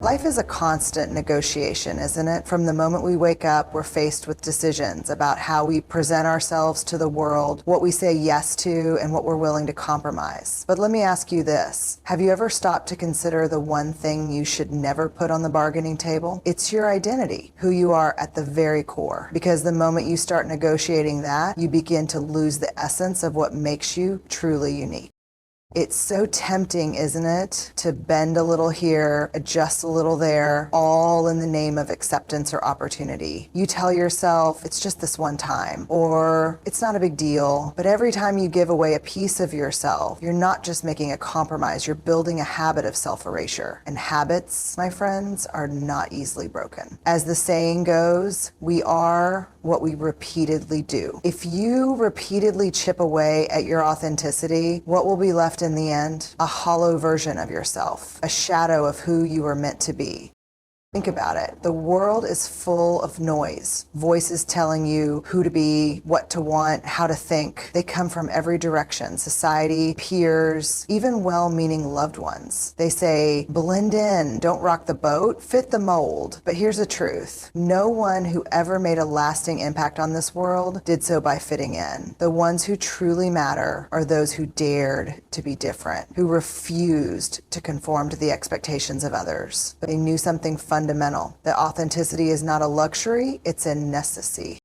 Life is a constant negotiation, isn't it? From the moment we wake up, we're faced with decisions about how we present ourselves to the world, what we say yes to, and what we're willing to compromise. But let me ask you this. Have you ever stopped to consider the one thing you should never put on the bargaining table? It's your identity, who you are at the very core. Because the moment you start negotiating that, you begin to lose the essence of what makes you truly unique. It's so tempting, isn't it, to bend a little here, adjust a little there, all in the name of acceptance or opportunity. You tell yourself, it's just this one time, or it's not a big deal. But every time you give away a piece of yourself, you're not just making a compromise, you're building a habit of self-erasure. And habits, my friends, are not easily broken. As the saying goes, we are what we repeatedly do. If you repeatedly chip away at your authenticity, what will be left in the end? A hollow version of yourself, a shadow of who you were meant to be. Think about it. The world is full of noise. Voices telling you who to be, what to want, how to think. They come from every direction. Society, peers, even well-meaning loved ones. They say, blend in, don't rock the boat, fit the mold. But here's the truth. No one who ever made a lasting impact on this world did so by fitting in. The ones who truly matter are those who dared to be different, who refused to conform to the expectations of others. They knew something fundamental, that authenticity is not a luxury, it's a necessity.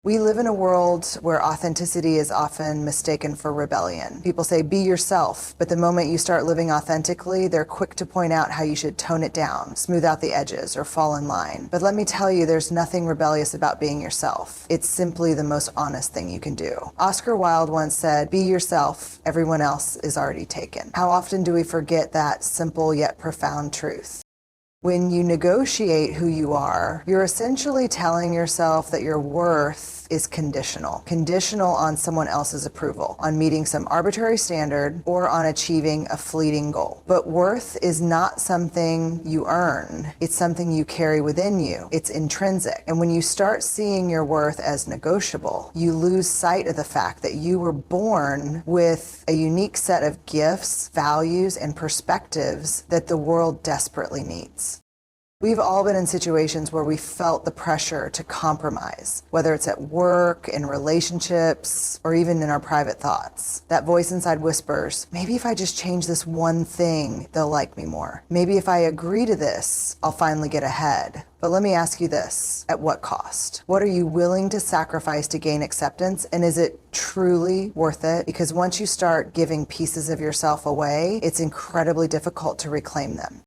We live in a world where authenticity is often mistaken for rebellion. People say, be yourself, but the moment you start living authentically, they're quick to point out how you should tone it down, smooth out the edges, or fall in line. But let me tell you, there's nothing rebellious about being yourself. It's simply the most honest thing you can do. Oscar Wilde once said, be yourself, everyone else is already taken. How often do we forget that simple yet profound truth? When you negotiate who you are, you're essentially telling yourself that your worth is conditional on someone else's approval, on meeting some arbitrary standard, or on achieving a fleeting goal. But worth is not something you earn. It's something you carry within you. It's intrinsic. And when you start seeing your worth as negotiable, you lose sight of the fact that you were born with a unique set of gifts, values, and perspectives that the world desperately needs. We've all been in situations where we felt the pressure to compromise, whether it's at work, in relationships, or even in our private thoughts. That voice inside whispers, maybe if I just change this one thing, they'll like me more. Maybe if I agree to this, I'll finally get ahead. But let me ask you this, at what cost? What are you willing to sacrifice to gain acceptance? And is it truly worth it? Because once you start giving pieces of yourself away, it's incredibly difficult to reclaim them.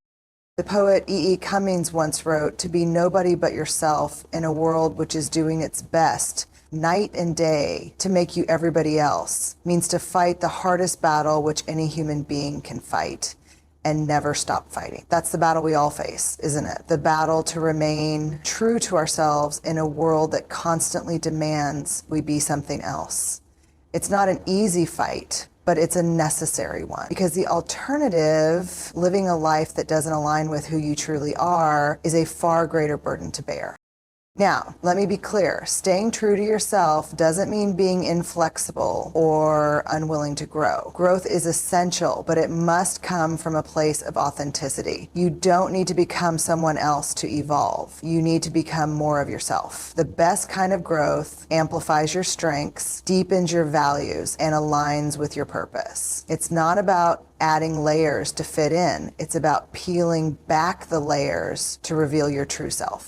The poet E.E. Cummings once wrote, to be nobody but yourself in a world which is doing its best, night and day, to make you everybody else, means to fight the hardest battle which any human being can fight, and never stop fighting. That's the battle we all face, isn't it? The battle to remain true to ourselves in a world that constantly demands we be something else. It's not an easy fight, but it's a necessary one, because the alternative, living a life that doesn't align with who you truly are, is a far greater burden to bear. Now, let me be clear. Staying true to yourself doesn't mean being inflexible or unwilling to grow. Growth is essential, but it must come from a place of authenticity. You don't need to become someone else to evolve. You need to become more of yourself. The best kind of growth amplifies your strengths, deepens your values, and aligns with your purpose. It's not about adding layers to fit in. It's about peeling back the layers to reveal your true self.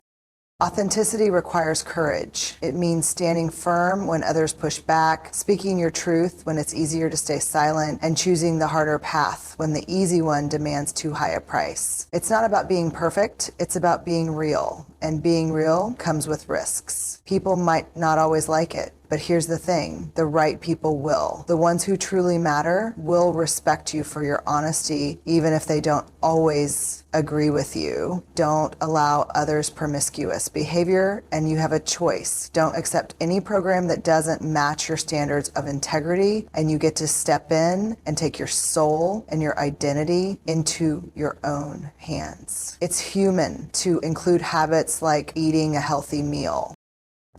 Authenticity requires courage. It means standing firm when others push back, speaking your truth when it's easier to stay silent, and choosing the harder path when the easy one demands too high a price. It's not about being perfect, it's about being real. And being real comes with risks. People might not always like it, but here's the thing, the right people will. The ones who truly matter will respect you for your honesty, even if they don't always agree with you. Don't allow others' promiscuous behavior, and you have a choice. Don't accept any program that doesn't match your standards of integrity, and you get to step in and take your soul and your identity into your own hands. It's human to include habits like eating a healthy meal.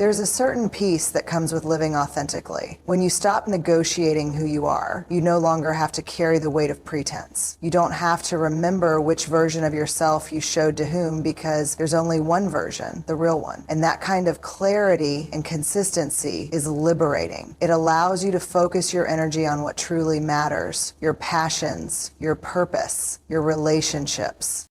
There's a certain peace that comes with living authentically. When you stop negotiating who you are, you no longer have to carry the weight of pretense. You don't have to remember which version of yourself you showed to whom, because there's only one version, the real one. And that kind of clarity and consistency is liberating. It allows you to focus your energy on what truly matters, your passions, your purpose, your relationships.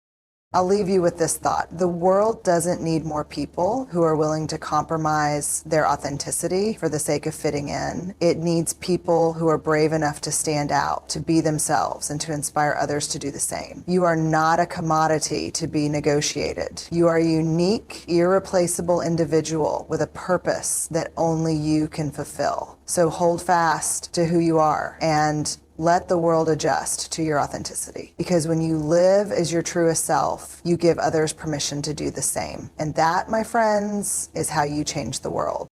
I'll leave you with this thought. The world doesn't need more people who are willing to compromise their authenticity for the sake of fitting in. It needs people who are brave enough to stand out, to be themselves, and to inspire others to do the same. You are not a commodity to be negotiated. You are a unique, irreplaceable individual with a purpose that only you can fulfill. So hold fast to who you are and let the world adjust to your authenticity. Because when you live as your truest self, you give others permission to do the same. And that, my friends, is how you change the world.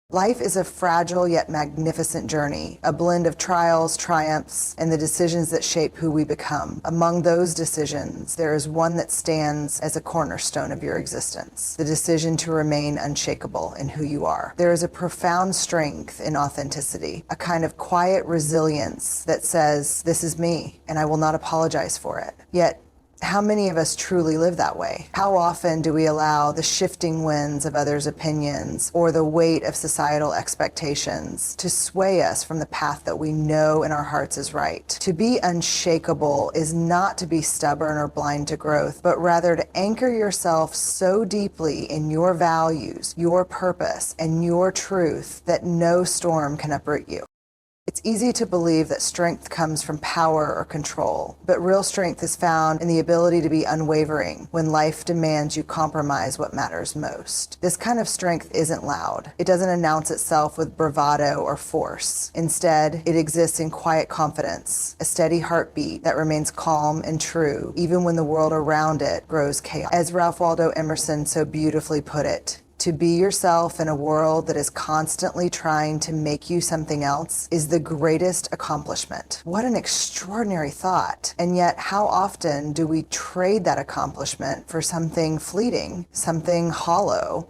Life is a fragile yet magnificent journey, a blend of trials, triumphs, and the decisions that shape who we become. Among those decisions, there is one that stands as a cornerstone of your existence, the decision to remain unshakable in who you are. There is a profound strength in authenticity, a kind of quiet resilience that says, this is me, and I will not apologize for it. Yet, how many of us truly live that way? How often do we allow the shifting winds of others' opinions or the weight of societal expectations to sway us from the path that we know in our hearts is right? To be unshakable is not to be stubborn or blind to growth, but rather to anchor yourself so deeply in your values, your purpose, and your truth that no storm can uproot you. It's easy to believe that strength comes from power or control, but real strength is found in the ability to be unwavering when life demands you compromise what matters most. This kind of strength isn't loud. It doesn't announce itself with bravado or force. Instead, it exists in quiet confidence, a steady heartbeat that remains calm and true, even when the world around it grows chaotic. As Ralph Waldo Emerson so beautifully put it, to be yourself in a world that is constantly trying to make you something else is the greatest accomplishment. What an extraordinary thought. And yet, how often do we trade that accomplishment for something fleeting, something hollow?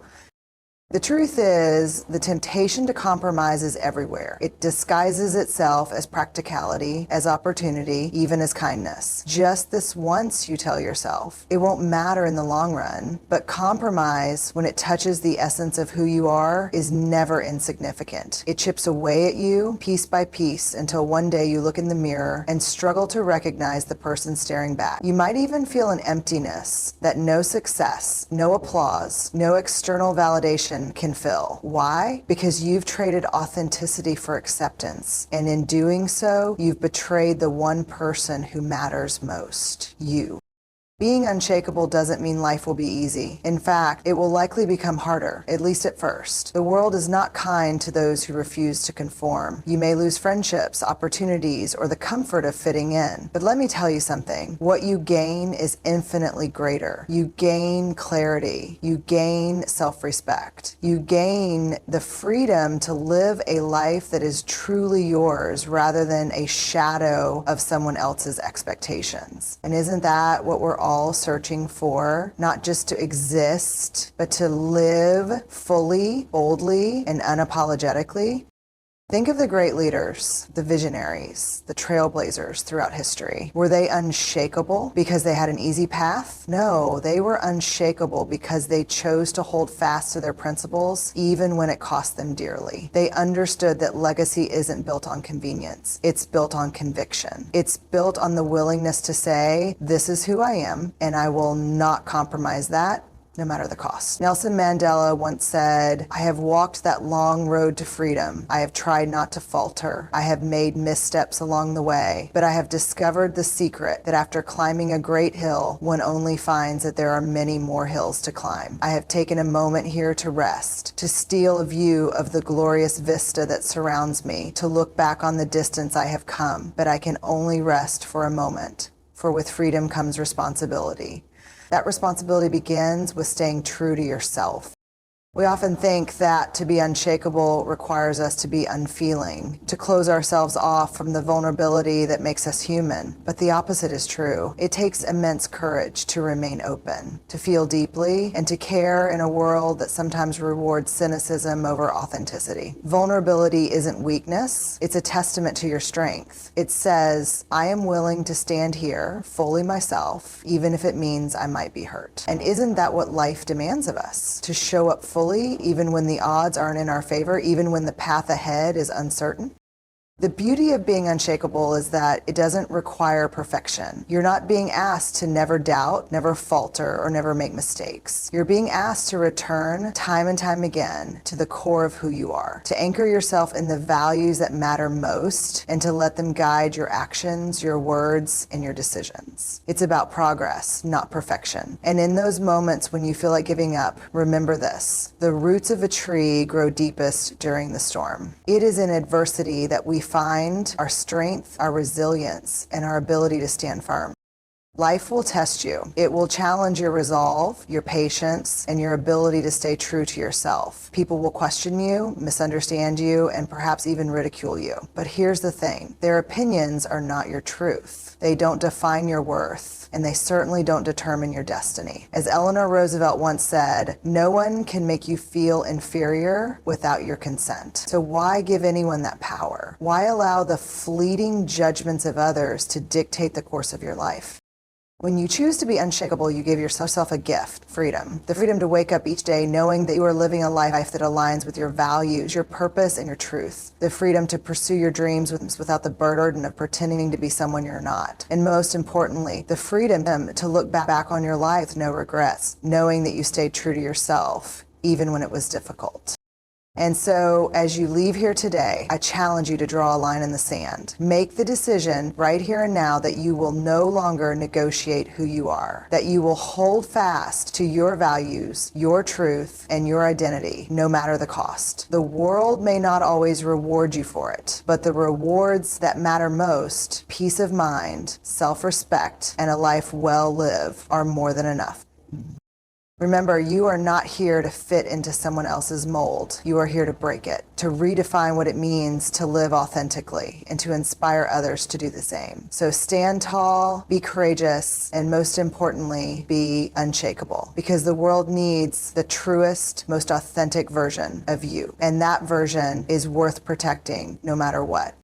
The truth is, the temptation to compromise is everywhere. It disguises itself as practicality, as opportunity, even as kindness. Just this once, you tell yourself. It won't matter in the long run, but compromise, when it touches the essence of who you are, is never insignificant. It chips away at you, piece by piece, until one day you look in the mirror and struggle to recognize the person staring back. You might even feel an emptiness that no success, no applause, no external validation can fill. Why? Because you've traded authenticity for acceptance. And in doing so, you've betrayed the one person who matters most, you. Being unshakable doesn't mean life will be easy. In fact, it will likely become harder, at least at first. The world is not kind to those who refuse to conform. You may lose friendships, opportunities, or the comfort of fitting in. But let me tell you something. What you gain is infinitely greater. You gain clarity. You gain self-respect. You gain the freedom to live a life that is truly yours rather than a shadow of someone else's expectations. And isn't that what we're all searching for? Not just to exist, but to live fully, boldly, and unapologetically. Think of the great leaders, the visionaries, the trailblazers throughout history. Were they unshakable because they had an easy path? No, they were unshakable because they chose to hold fast to their principles, even when it cost them dearly. They understood that legacy isn't built on convenience. It's built on conviction. It's built on the willingness to say, this is who I am, and I will not compromise that, no matter the cost. Nelson Mandela once said, I have walked that long road to freedom. I have tried not to falter. I have made missteps along the way, but I have discovered the secret that after climbing a great hill, one only finds that there are many more hills to climb. I have taken a moment here to rest, to steal a view of the glorious vista that surrounds me, to look back on the distance I have come, but I can only rest for a moment, for with freedom comes responsibility. That responsibility begins with staying true to yourself. We often think that to be unshakable requires us to be unfeeling, to close ourselves off from the vulnerability that makes us human. But the opposite is true. It takes immense courage to remain open, to feel deeply, and to care in a world that sometimes rewards cynicism over authenticity. Vulnerability isn't weakness, it's a testament to your strength. It says, I am willing to stand here fully myself, even if it means I might be hurt. And isn't that what life demands of us? To show up fully, even when the odds aren't in our favor, even when the path ahead is uncertain? The beauty of being unshakable is that it doesn't require perfection. You're not being asked to never doubt, never falter, or never make mistakes. You're being asked to return time and time again to the core of who you are, to anchor yourself in the values that matter most, and to let them guide your actions, your words, and your decisions. It's about progress, not perfection. And in those moments when you feel like giving up, remember this: the roots of a tree grow deepest during the storm. It is in adversity that we find our strength, our resilience, and our ability to stand firm. Life will test you. It will challenge your resolve, your patience, and your ability to stay true to yourself. People will question you, misunderstand you, and perhaps even ridicule you. But here's the thing: their opinions are not your truth. They don't define your worth, and they certainly don't determine your destiny. As Eleanor Roosevelt once said, no one can make you feel inferior without your consent. So why give anyone that power? Why allow the fleeting judgments of others to dictate the course of your life? When you choose to be unshakable, you give yourself a gift: freedom. The freedom to wake up each day knowing that you are living a life that aligns with your values, your purpose, and your truth. The freedom to pursue your dreams without the burden of pretending to be someone you're not. And most importantly, the freedom to look back on your life with no regrets, knowing that you stayed true to yourself, even when it was difficult. And so as you leave here today, I challenge you to draw a line in the sand. Make the decision right here and now that you will no longer negotiate who you are, that you will hold fast to your values, your truth, and your identity, no matter the cost. The world may not always reward you for it, but the rewards that matter most, peace of mind, self-respect, and a life well lived, are more than enough. Remember, you are not here to fit into someone else's mold. You are here to break it, to redefine what it means to live authentically, and to inspire others to do the same. So stand tall, be courageous, and most importantly, be unshakable, because the world needs the truest, most authentic version of you. And that version is worth protecting no matter what.